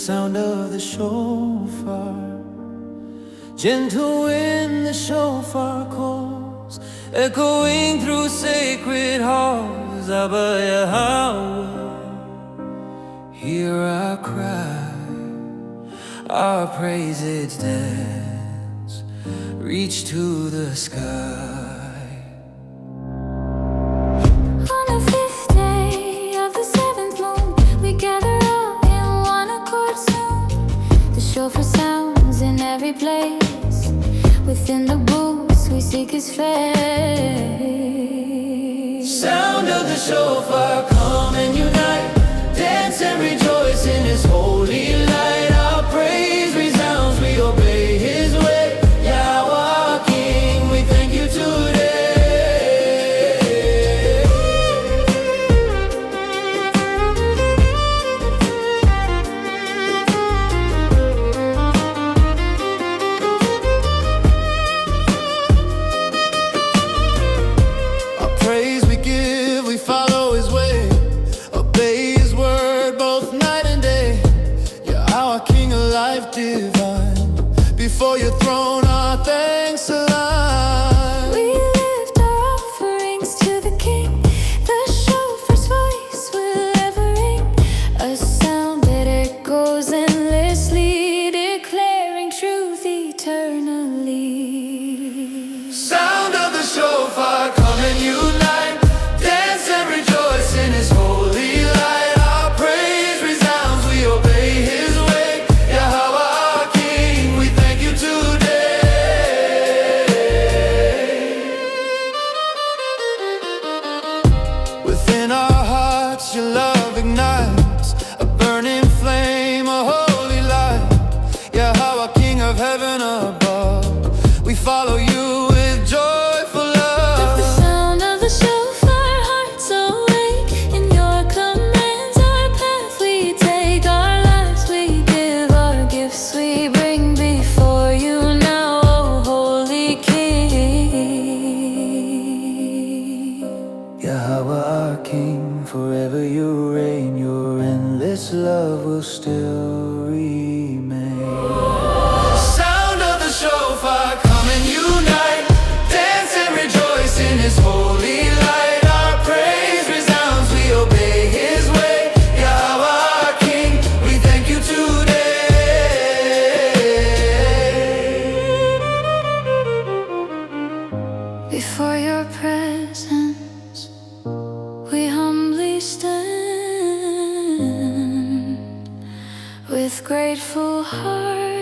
sound of the shofar. Gentle wind, the shofar calls, echoing through sacred halls. ABBA, Yahawah, hear our cry, our praise its dance, reach to the sky. On the 5th day of the 7th moon, we gather up in one accord soon. The shofar sounds in every place. Within the booths we seek His face. Sound of the shofar, come and unite, dance and rejoice in His holy light. Our praise resounds, we obey His way. Yahawah, King, we thank you today. Our praise we give, we follow His way, obey His word both night and day. Yahawah, King of life divine, before your throne our thanks align. We lift our offerings to the King. The shofar's voice will ever ring, a sound that echoes endlessly, declaring truth eternally. Sound of the shofar, come and unite, dance and rejoice in His holy light. Our praise resounds, we obey His way. Yahawah, King, we thank you today. Within our hearts your love ignites, a burning flame, a holy light. Yahawah, King of heaven above, we follow you with joyful love. The sound of the shofar, hearts awake. In your commands our path we take. Our lives we give, our gifts we bring before you now, O Holy King. Yahawah, our King, forever you reign. Your endless love will still remain. Sound of the shofar, come and unite, dance and rejoice in His holy light. Our praise resounds, we obey His way. Yahawah, King, we thank you today. Before your presence we humbly stand, with grateful hearts